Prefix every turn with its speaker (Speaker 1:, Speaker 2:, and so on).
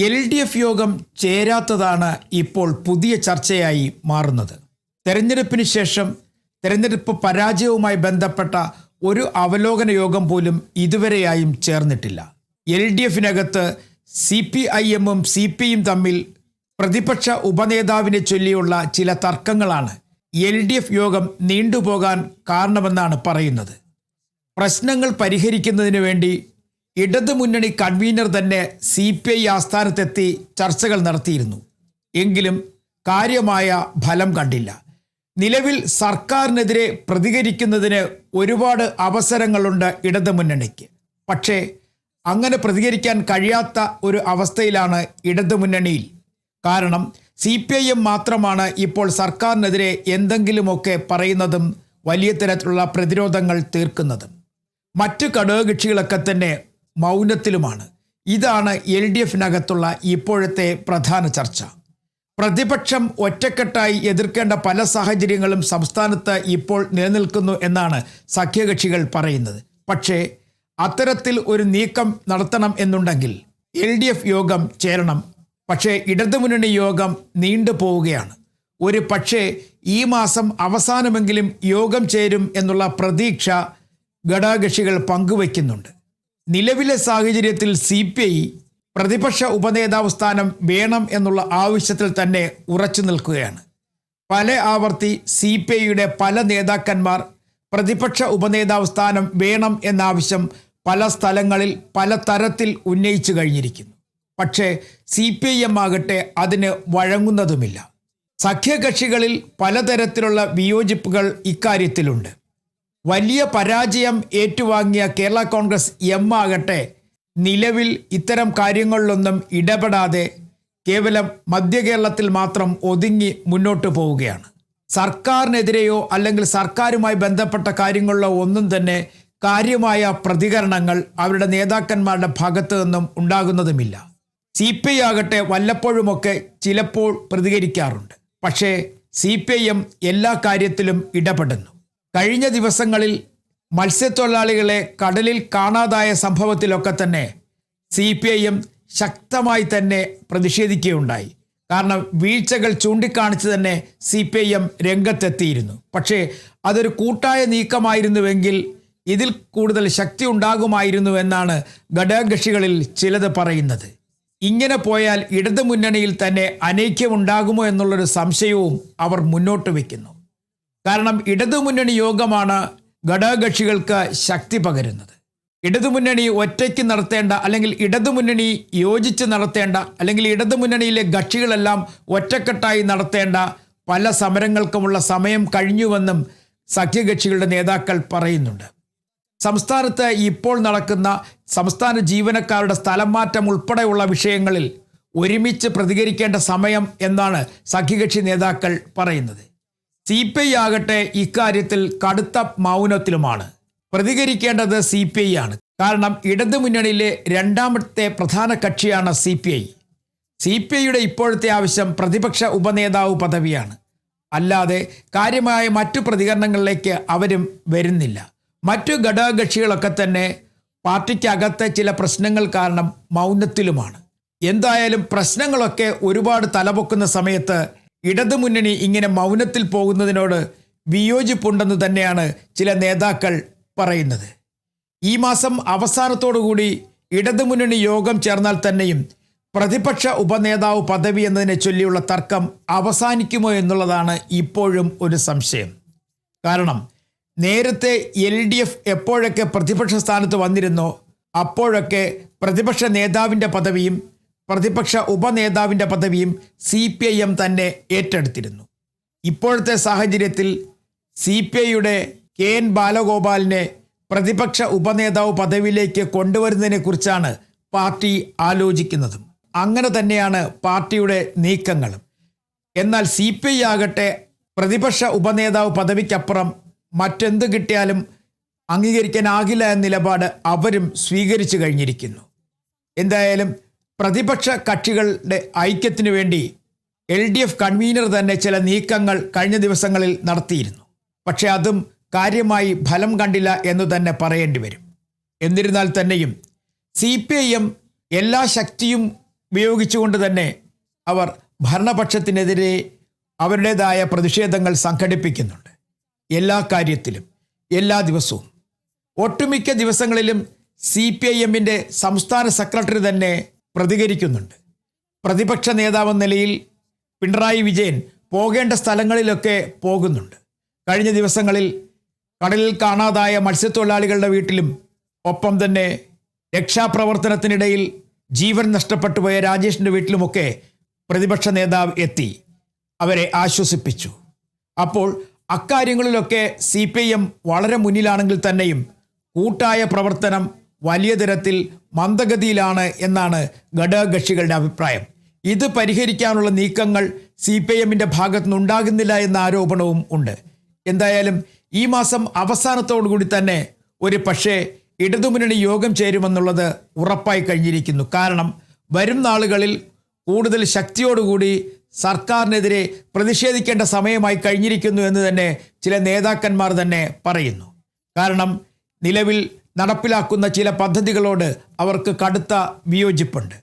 Speaker 1: LDF യോഗം ചേരാത്തതാണ് ഇപ്പോൾ പുതിയ ചർച്ചയായി മാറുന്നത്. തെരഞ്ഞെടുപ്പിന് ശേഷം തെരഞ്ഞെടുപ്പ് പരാജയവുമായി ബന്ധപ്പെട്ട ഒരു അവലോകന യോഗം പോലും ഇതുവരെയായും ചേർന്നിട്ടില്ല. LDFനകത്ത് CPIMും CPയും തമ്മിൽ പ്രതിപക്ഷ ഉപനേതാവിനെ ചൊല്ലിയുള്ള ചില തർക്കങ്ങളാണ് LDF യോഗം നീണ്ടുപോകാൻ കാരണമെന്നാണ് പറയുന്നത്. പ്രശ്നങ്ങൾ പരിഹരിക്കുന്നതിന് വേണ്ടി ഇടതുമുന്നണി കൺവീനർ തന്നെ CPI ആസ്ഥാനത്തെത്തി ചർച്ചകൾ നടത്തിയിരുന്നു. എങ്കിലും കാര്യമായ ഫലം കണ്ടില്ല. നിലവിൽ സർക്കാരിനെതിരെ പ്രതികരിക്കുന്നതിന് ഒരുപാട് അവസരങ്ങളുണ്ട് ഇടതുമുന്നണിക്ക്. പക്ഷേ അങ്ങനെ പ്രതികരിക്കാൻ കഴിയാത്ത ഒരു അവസ്ഥയിലാണ് ഇടതുമുന്നണിയിൽ. കാരണം CPIM മാത്രമാണ് ഇപ്പോൾ സർക്കാരിനെതിരെ എന്തെങ്കിലുമൊക്കെ പറയുന്നതും വലിയ തരത്തിലുള്ള പ്രതിരോധങ്ങൾ തീർക്കുന്നതും. മറ്റു ഘടകകക്ഷികളൊക്കെ തന്നെ മൗനത്തിലുമാണ്. ഇതാണ് LDFനകത്തുള്ള ഇപ്പോഴത്തെ പ്രധാന ചർച്ച. പ്രതിപക്ഷം ഒറ്റക്കെട്ടായി എതിർക്കേണ്ട പല സാഹചര്യങ്ങളും സംസ്ഥാനത്ത് ഇപ്പോൾ നിലനിൽക്കുന്നു എന്നാണ് സഖ്യകക്ഷികൾ പറയുന്നത്. പക്ഷേ അത്തരത്തിൽ ഒരു നീക്കം നടത്തണം എന്നുണ്ടെങ്കിൽ LDF യോഗം ചേരണം. പക്ഷേ ഇടതുമുന്നണി യോഗം നീണ്ടുപോവുകയാണ്. ഒരു പക്ഷേ ഈ മാസം അവസാനമെങ്കിലും യോഗം ചേരും എന്നുള്ള പ്രതീക്ഷ ഘടകകക്ഷികൾ പങ്കുവയ്ക്കുന്നുണ്ട്. നിലവിലെ സാഹചര്യത്തിൽ CPI പ്രതിപക്ഷ ഉപനേതാവ് സ്ഥാനം വേണം എന്നുള്ള ആവശ്യത്തിൽ തന്നെ ഉറച്ചു നിൽക്കുകയാണ്. പല ആവർത്തി CPIയുടെ പല നേതാക്കന്മാർ പ്രതിപക്ഷ ഉപനേതാവ് സ്ഥാനം വേണം എന്ന ആവശ്യം പല സ്ഥലങ്ങളിൽ പല തരത്തിൽ ഉന്നയിച്ചു കഴിഞ്ഞിരിക്കുന്നു. പക്ഷേ CPIM ആകട്ടെ അതിന് വഴങ്ങുന്നതുമില്ല. സഖ്യകക്ഷികളിൽ പലതരത്തിലുള്ള വിയോജിപ്പുകൾ ഇക്കാര്യത്തിലുണ്ട്. വലിയ പരാജയം ഏറ്റുവാങ്ങിയ കേരള കോൺഗ്രസ് M ആകട്ടെ നിലവിൽ ഇത്തരം കാര്യങ്ങളിലൊന്നും ഇടപെടാതെ കേവലം മധ്യ കേരളത്തിൽ മാത്രം ഒതുങ്ങി മുന്നോട്ട് പോവുകയാണ്. സർക്കാരിനെതിരെയോ അല്ലെങ്കിൽ സർക്കാരുമായി ബന്ധപ്പെട്ട കാര്യങ്ങളിലോ ഒന്നും തന്നെ കാര്യമായ പ്രതികരണങ്ങൾ അവരുടെ നേതാക്കന്മാരുടെ ഭാഗത്തു നിന്നും ഉണ്ടാകുന്നതുമില്ല. CPI ആകട്ടെ വല്ലപ്പോഴുമൊക്കെ ചിലപ്പോൾ പ്രതികരിക്കാറുണ്ട്. പക്ഷേ CPIM എല്ലാ കാര്യത്തിലും ഇടപെടുന്നു. കഴിഞ്ഞ ദിവസങ്ങളിൽ മത്സ്യത്തൊഴിലാളികളെ കടലിൽ കാണാതായ സംഭവത്തിലൊക്കെ തന്നെ CPIM ശക്തമായി തന്നെ പ്രതിഷേധിക്കുകയുണ്ടായി. കാരണം വീഴ്ചകൾ ചൂണ്ടിക്കാണിച്ച് തന്നെ CPIM രംഗത്തെത്തിയിരുന്നു. പക്ഷേ അതൊരു കൂട്ടായ നീക്കമായിരുന്നുവെങ്കിൽ ഇതിൽ കൂടുതൽ ശക്തി ഉണ്ടാകുമായിരുന്നു എന്നാണ് ഘടകകക്ഷികളിൽ ചിലത് പറയുന്നത്. ഇങ്ങനെ പോയാൽ ഇടതുമുന്നണിയിൽ തന്നെ അനൈക്യമുണ്ടാകുമോ എന്നുള്ളൊരു സംശയവും അവർ മുന്നോട്ട് വയ്ക്കുന്നു. കാരണം ഇടതുമുന്നണി യോഗമാണ് ഘടകകക്ഷികൾക്ക് ശക്തി പകരുന്നത്. ഇടതുമുന്നണി ഒറ്റയ്ക്ക് നടത്തേണ്ട അല്ലെങ്കിൽ ഇടതുമുന്നണി യോജിച്ച് നടത്തേണ്ട അല്ലെങ്കിൽ ഇടതുമുന്നണിയിലെ കക്ഷികളെല്ലാം ഒറ്റക്കെട്ടായി നടത്തേണ്ട പല സമരങ്ങൾക്കുമുള്ള സമയം കഴിഞ്ഞുവെന്നും സഖ്യകക്ഷികളുടെ നേതാക്കൾ പറയുന്നുണ്ട്. സംസ്ഥാനത്ത് ഇപ്പോൾ നടക്കുന്ന സംസ്ഥാന ജീവനക്കാരുടെ സ്ഥലം മാറ്റം ഉൾപ്പെടെയുള്ള വിഷയങ്ങളിൽ ഒരുമിച്ച് പ്രതികരിക്കേണ്ട സമയം എന്നാണ് സഖ്യകക്ഷി നേതാക്കൾ പറയുന്നത്. CPI ആകട്ടെ ഇക്കാര്യത്തിൽ കടുത്ത മൗനത്തിലുമാണ്. പ്രതികരിക്കേണ്ടത് CPI ആണ്. കാരണം ഇടതുമുന്നണിയിലെ രണ്ടാമത്തെ പ്രധാന കക്ഷിയാണ് CPI. CPIയുടെ ഇപ്പോഴത്തെ ആവശ്യം പ്രതിപക്ഷ ഉപനേതാവ് പദവിയാണ്. അല്ലാതെ കാര്യമായ മറ്റു പ്രതികരണങ്ങളിലേക്ക് അവരും വരുന്നില്ല. മറ്റു ഘടകകക്ഷികളൊക്കെ തന്നെ പാർട്ടിക്കകത്തെ ചില പ്രശ്നങ്ങൾ കാരണം മൗനത്തിലുമാണ്. എന്തായാലും പ്രശ്നങ്ങളൊക്കെ ഒരുപാട് തലപൊക്കുന്ന സമയത്ത് ഇടതുമുന്നണി ഇങ്ങനെ മൗനത്തിൽ പോകുന്നതിനോട് വിയോജിപ്പുണ്ടെന്ന് തന്നെയാണ് ചില നേതാക്കൾ പറയുന്നത്. ഈ മാസം അവസാനത്തോടുകൂടി ഇടതുമുന്നണി യോഗം ചേർന്നാൽ തന്നെയും പ്രതിപക്ഷ ഉപനേതാവ് പദവി എന്നതിനെ ചൊല്ലിയുള്ള തർക്കം അവസാനിക്കുമോ എന്നുള്ളതാണ് ഇപ്പോഴും ഒരു സംശയം. കാരണം നേരത്തെ LDF എപ്പോഴൊക്കെ പ്രതിപക്ഷ സ്ഥാനത്ത് വന്നിരുന്നോ അപ്പോഴൊക്കെ പ്രതിപക്ഷ നേതാവിൻ്റെ പദവിയും പ്രതിപക്ഷ ഉപനേതാവിൻ്റെ പദവിയും CPIM തന്നെ ഏറ്റെടുത്തിരുന്നു. ഇപ്പോഴത്തെ സാഹചര്യത്തിൽ CPIയുടെ KN ബാലഗോപാലിനെ പ്രതിപക്ഷ ഉപനേതാവ് പദവിയിലേക്ക് കൊണ്ടുവരുന്നതിനെക്കുറിച്ചാണ് പാർട്ടി ആലോചിക്കുന്നതും. അങ്ങനെ തന്നെയാണ് പാർട്ടിയുടെ നീക്കങ്ങളും. എന്നാൽ CPI ആകട്ടെ പ്രതിപക്ഷ ഉപനേതാവ് പദവിക്കപ്പുറം മറ്റെന്ത് കിട്ടിയാലും അംഗീകരിക്കാനാകില്ല എന്ന നിലപാട് അവരും സ്വീകരിച്ചു കഴിഞ്ഞിരിക്കുന്നു. എന്തായാലും പ്രതിപക്ഷ കക്ഷികളുടെ ഐക്യത്തിനു വേണ്ടി LDF കൺവീനർ തന്നെ ചില നീക്കങ്ങൾ കഴിഞ്ഞ ദിവസങ്ങളിൽ നടത്തിയിരുന്നു. പക്ഷേ അതും കാര്യമായി ഫലം കണ്ടില്ല എന്ന് തന്നെ പറയേണ്ടി വരും. എന്നിരുന്നാൽ തന്നെയും CPIM എല്ലാ ശക്തിയും ഉപയോഗിച്ചുകൊണ്ട് തന്നെ അവർ ഭരണപക്ഷത്തിനെതിരെ അവരുടേതായ പ്രതിഷേധങ്ങൾ സംഘടിപ്പിക്കുന്നുണ്ട്. എല്ലാ കാര്യത്തിലും എല്ലാ ദിവസവും ഒട്ടുമിക്ക ദിവസങ്ങളിലും CPIMൻ്റെ സംസ്ഥാന സെക്രട്ടറി തന്നെ പ്രതികരിക്കുന്നുണ്ട്. പ്രതിപക്ഷ നേതാവെന്ന നിലയിൽ പിണറായി വിജയൻ പോകേണ്ട സ്ഥലങ്ങളിലൊക്കെ പോകുന്നുണ്ട്. കഴിഞ്ഞ ദിവസങ്ങളിൽ കടലിൽ കാണാതായ മത്സ്യത്തൊഴിലാളികളുടെ വീട്ടിലും ഒപ്പം തന്നെ രക്ഷാപ്രവർത്തനത്തിനിടയിൽ ജീവൻ നഷ്ടപ്പെട്ടു പോയ രാജേഷിൻ്റെ വീട്ടിലുമൊക്കെ പ്രതിപക്ഷ നേതാവ് എത്തി അവരെ ആശ്വസിപ്പിച്ചു. അപ്പോൾ അക്കാര്യങ്ങളിലൊക്കെ CPIM വളരെ മുന്നിലാണെങ്കിൽ തന്നെയും കൂട്ടായ പ്രവർത്തനം വലിയ തരത്തിൽ മന്ദഗതിയിലാണ് എന്നാണ് ഘടകകക്ഷികളുടെ അഭിപ്രായം. ഇത് പരിഹരിക്കാനുള്ള നീക്കങ്ങൾ CPIMൻ്റെ ഭാഗത്തുനിന്ന് ഉണ്ടാകുന്നില്ല എന്ന ആരോപണവും ഉണ്ട്. എന്തായാലും ഈ മാസം അവസാനത്തോടുകൂടി തന്നെ ഒരു പക്ഷേ ഇടതുമുന്നണി യോഗം ചേരുമെന്നുള്ളത് ഉറപ്പായി കഴിഞ്ഞിരിക്കുന്നു. കാരണം വരും നാളുകളിൽ കൂടുതൽ ശക്തിയോടുകൂടി സർക്കാരിനെതിരെ പ്രതിഷേധിക്കേണ്ട സമയമായി കഴിഞ്ഞിരിക്കുന്നു എന്ന് തന്നെ ചില നേതാക്കന്മാർ തന്നെ പറയുന്നു. കാരണം നിലവിൽ നടപ്പിലാക്കുന്ന ചില പദ്ധതികളോട് അവർക്ക് കടുത്ത വിയോജിപ്പുണ്ട്.